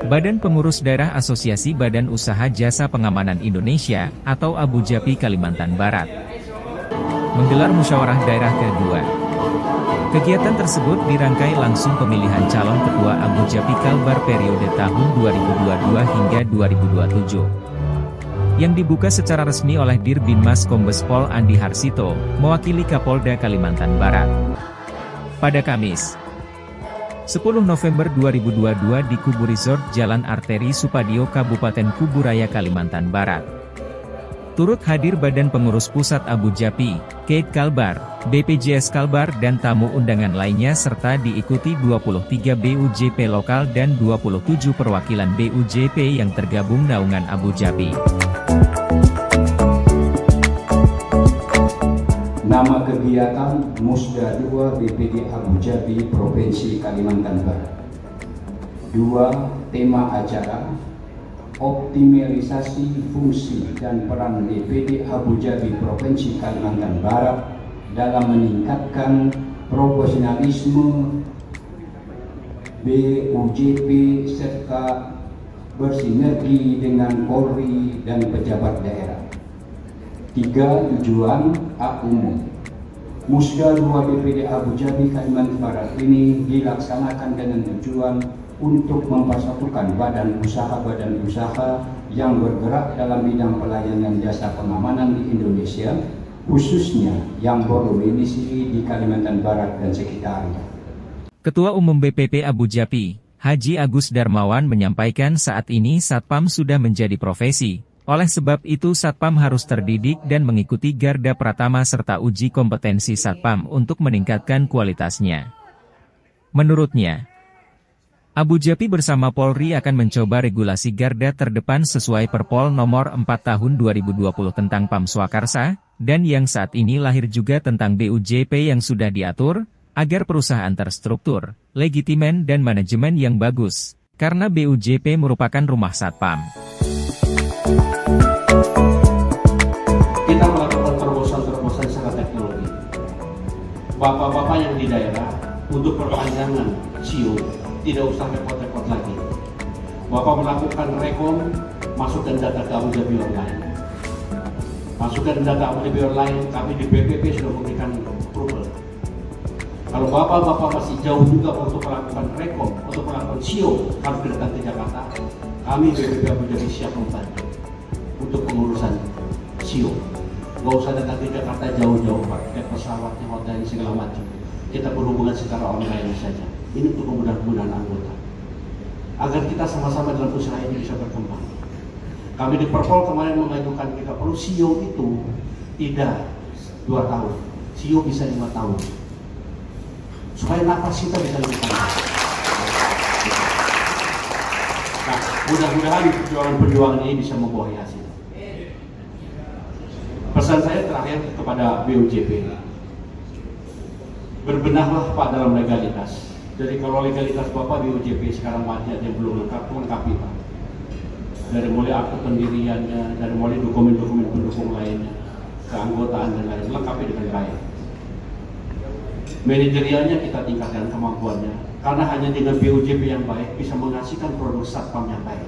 Badan Pengurus Daerah Asosiasi Badan Usaha Jasa Pengamanan Indonesia, atau Abu Jabi Kalimantan Barat, menggelar musyawarah daerah kedua. Kegiatan tersebut dirangkai langsung pemilihan calon ketua Abu Jabi Kalbar periode tahun 2022 hingga 2027. Yang dibuka secara resmi oleh Dir Binmas Kombes Pol Andi Harsito, mewakili Kapolda Kalimantan Barat. Pada Kamis, 10 November 2022 di Kubu Resort Jalan Arteri Supadio Kabupaten Kubu Raya Kalimantan Barat. Turut hadir Badan Pengurus Pusat Abu Jabi, Kate Kalbar, BPJS Kalbar dan tamu undangan lainnya serta diikuti 23 BUJP lokal dan 27 perwakilan BUJP yang tergabung naungan Abu Jabi. Nama kegiatan Musda 2 BPD Abu Jabi Provinsi Kalimantan Barat. 2. Tema acara: optimalisasi fungsi dan peran BPD Abu Jabi Provinsi Kalimantan Barat dalam meningkatkan profesionalisme BUJP serta bersinergi dengan Polri dan pejabat daerah. 3. Tujuan A umum. Musda 2 BPD Abu Jabi Kalimantan Barat ini dilaksanakan dengan tujuan untuk mempersatukan badan usaha yang bergerak dalam bidang pelayanan jasa pengamanan di Indonesia, khususnya yang berdomisili di Kalimantan Barat dan sekitarnya. Ketua Umum BPP Abu Jabi, Haji Agus Darmawan menyampaikan saat ini Satpam sudah menjadi profesi. Oleh sebab itu Satpam harus terdidik dan mengikuti garda pratama serta uji kompetensi Satpam untuk meningkatkan kualitasnya. Menurutnya, Abu Jabi bersama Polri akan mencoba regulasi garda terdepan sesuai Perpol nomor 4 tahun 2020 tentang Pam Swakarsa, dan yang saat ini lahir juga tentang BUJP yang sudah diatur, agar perusahaan terstruktur, legitimen dan manajemen yang bagus, karena BUJP merupakan rumah Satpam. Kita melakukan terobosan-terobosan sangat teknologi. Bapak-bapak yang di daerah untuk perpanjangan SIO tidak usah repot-repot lagi. Bapak melakukan rekom, masukkan data ke Abu Jabi Online. Masukkan data Abu Jabi Online, kami di BPP sudah memberikan approval. Kalau bapak-bapak masih jauh juga untuk melakukan rekom, untuk melakukan SIO, harus datang ke Jakarta. Kami BPP Abu Jabi siap membantu untuk pengurusan SIO. Nggak usah datang ke Jakarta jauh-jauh, pakai pesawat, hotel, segala macam. Kita berhubungan secara online saja. Ini untuk kemudahan anggota, agar kita sama-sama dalam usaha ini bisa berkembang. Kami di Perpol kemarin mengajukan kita perlu SIO itu tidak 2 tahun, SIO bisa 5 tahun, supaya napas kita bisa lebih panjang. Nah, mudah-mudahan perjuangan ini bisa membuahkan hasil. Pesan saya terakhir kepada BUJP, berbenahlah Pak dalam legalitas. Jadi kalau legalitas Bapak BUJP sekarang masih ada yang belum lengkap, lengkapi Pak. Dari mulai akte pendiriannya, dari mulai dokumen-dokumen pendukung lainnya, keanggotaan dan lain, lengkapi dengan baik. Manajerialnya kita tingkatkan kemampuannya, karena hanya dengan BUJP yang baik bisa menghasilkan produk Satpam yang baik.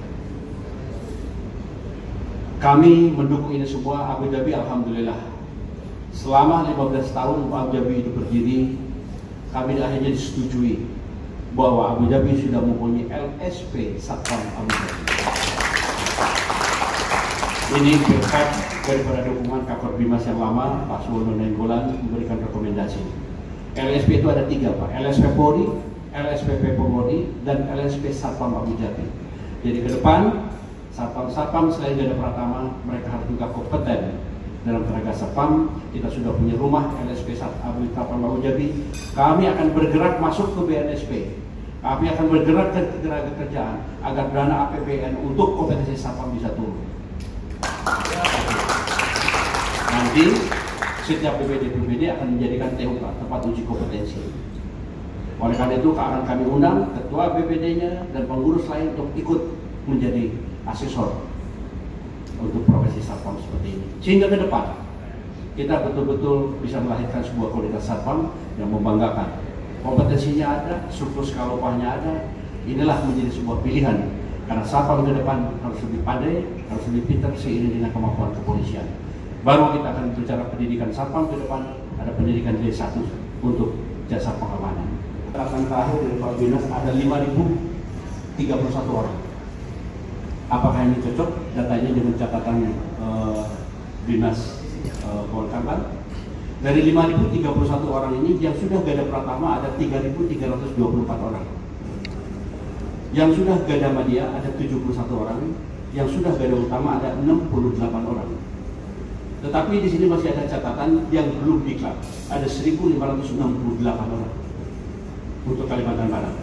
Kami mendukung ini semua. Abu Jabi alhamdulillah selama 15 tahun Abu Jabi itu berdiri, kami akhirnya disetujui bahwa Abu Jabi sudah mempunyai LSP Satpam Abu Jabi. Ini berkat daripada dukungan Kakor Binmas yang lama, Pak Suwono Nainggolan memberikan rekomendasi. LSP itu ada 3 Pak, LSP Polri, LSP Polri, dan LSP Satpam Abu Jabi. Jadi ke depan Satpam selain garda pratama, mereka harus juga kompeten dalam tenaga Satpam. Kita sudah punya rumah LSP Satpam Abu Jabi. Kami akan bergerak masuk ke BNSP. Kami akan bergerak ke tenaga kerjaan agar dana APBN untuk kompetensi Satpam bisa turun. Nanti setiap BPD akan menjadikan TUK, tempat uji kompetensi. Oleh karena itu akan kami undang ketua BPD-nya dan pengurus lain untuk ikut menjadi asesor untuk profesi Satpam seperti ini. Sehingga ke depan kita betul-betul bisa melahirkan sebuah kualitas Satpam yang membanggakan. Kompetensinya ada, struktur skala upahnya ada, Inilah menjadi sebuah pilihan, karena Satpam ke depan harus lebih pandai, harus lebih pintar seiring dengan kemampuan kepolisian. Baru kita akan bicara pendidikan Satpam ke depan, ada pendidikan D1 untuk jasa pengamanan. Terakhir dari Korbinas ada 5.031 orang. Apakah ini cocok datanya dengan catatan Dinas Polkam? Dari 5.031 orang ini yang sudah gada pratama ada 3.324 orang. Yang sudah gada madya ada 71 orang, yang sudah gada utama ada 68 orang. Tetapi di sini masih ada catatan yang belum diklat, ada 1.568 orang untuk Kalimantan Barat.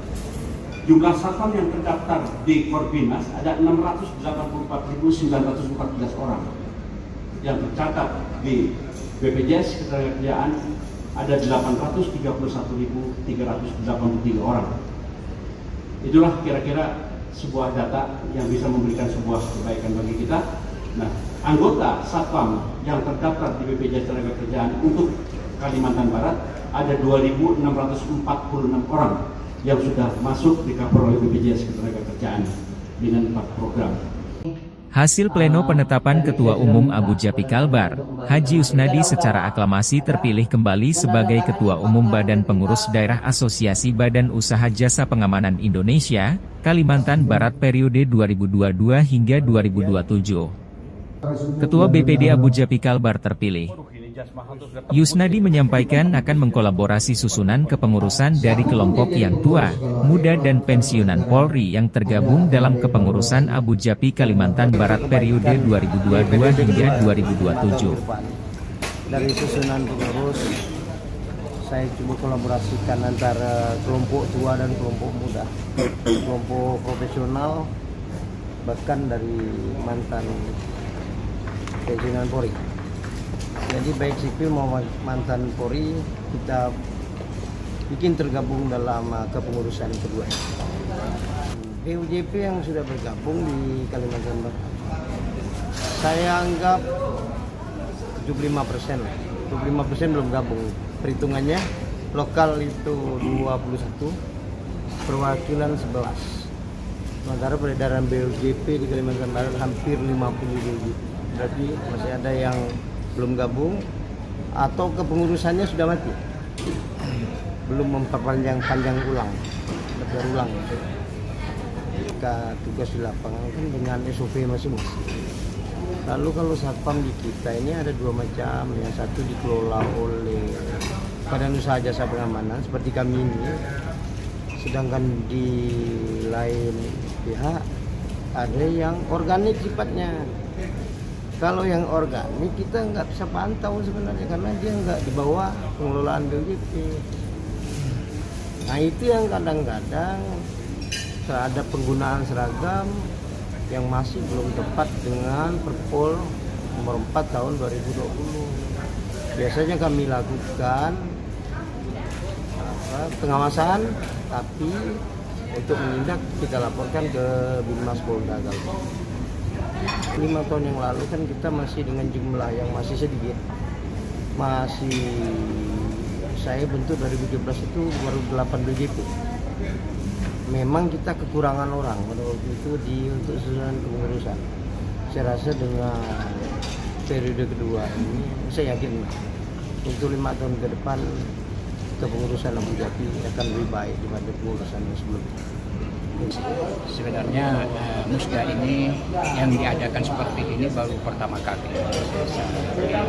Jumlah satpam yang terdaftar di Korbinas ada 684.914 orang. Yang tercatat di BPJS Ketenagakerjaan ada 831.383 orang. Itulah kira-kira sebuah data yang bisa memberikan sebuah kebaikan bagi kita. Nah, anggota Satpam yang terdaftar di BPJS Ketenagakerjaan untuk Kalimantan Barat ada 2.646 orang yang sudah masuk di cover oleh BPJS Ketenagakerjaan dengan 4 program. Hasil pleno penetapan Ketua Umum Abu Japi Kalbar, Haji Yusnadi secara aklamasi terpilih kembali sebagai Ketua Umum Badan Pengurus Daerah Asosiasi Badan Usaha Jasa Pengamanan Indonesia, Kalimantan Barat periode 2022 hingga 2027. Ketua BPD Abu Japi Kalbar terpilih. Yusnadi menyampaikan akan mengkolaborasi susunan kepengurusan dari kelompok yang tua, muda dan pensiunan Polri yang tergabung dalam kepengurusan Abu Japi Kalimantan Barat periode 2022 hingga 2027. Dari susunan pengurus, saya coba kolaborasikan antara kelompok tua dan kelompok muda, kelompok profesional, bahkan dari mantan pensiunan Polri. Jadi baik sipil maupun mantan Polri kita bikin tergabung dalam kepengurusan kedua. BUJP yang sudah bergabung di Kalimantan Barat, saya anggap 75%. 75% belum gabung. Perhitungannya lokal itu 21, perwakilan 11. Sementara peredaran BUJP di Kalimantan Barat hampir 50 BUJP. Berarti masih ada yang belum gabung atau kepengurusannya sudah mati, belum memperpanjang ulang. Jika tugas di lapangan kan dengan SOP masing-masing. Lalu kalau satpam di kita ini ada 2 macam, yang satu dikelola oleh Badan Usaha Jasa Pengamanan seperti kami ini, sedangkan di lain pihak ada yang organik sifatnya. Kalau yang organik kita nggak bisa pantau sebenarnya karena dia nggak di bawah pengelolaan BUJP. Nah itu yang kadang-kadang ada penggunaan seragam yang masih belum tepat dengan Perpol nomor 4 tahun 2020. Biasanya kami lakukan pengawasan, tapi untuk menindak kita laporkan ke Binmas Polda Kalbar. 5 tahun yang lalu kan kita masih dengan jumlah yang masih sedikit, saya bentuk 2017 itu baru 8 BJP. Memang kita kekurangan orang pada waktu itu untuk susunan kepengurusan. Saya rasa dengan periode kedua ini saya yakin untuk 5 tahun ke depan kepengurusan Abu Japi akan lebih baik dibanding pengurusan yang sebelumnya. Sebenarnya musda ini yang diadakan seperti ini baru pertama kali. Ya,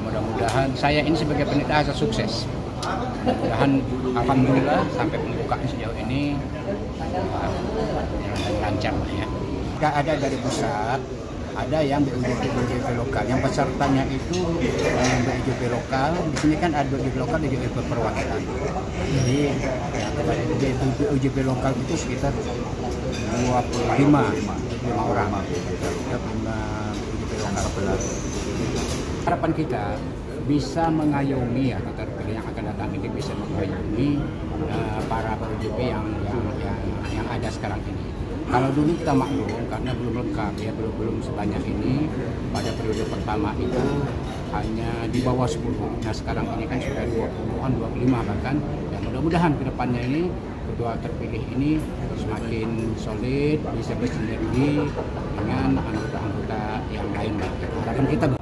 mudah-mudahan saya ini sebagai panitia asal sukses. Mudah-mudahan alhamdulillah sampai pembukaan sejauh ini lancar lah ya. Ada dari pusat, ada yang BUJP lokal. Yang pesertanya itu BUJP lokal. Di sini kan ada BUJP lokal dan BUJP perwakilan. Jadi BUJP lokal itu sekitar 25 orang. BUJP lokal. Harapan kita bisa mengayomi atau terpilih yang akan datang ini bisa mengayomi para BUJP yang ada sekarang ini. Kalau dulu kita maklum karena belum lengkap ya, belum sebanyak ini. Pada periode pertama itu hanya di bawah 10. Nah sekarang ini kan sudah 20-an, 25 bahkan. Ya mudah-mudahan ke depannya ini ketua terpilih ini semakin solid, bisa bersinergi dengan anggota-anggota yang lain. Dan kita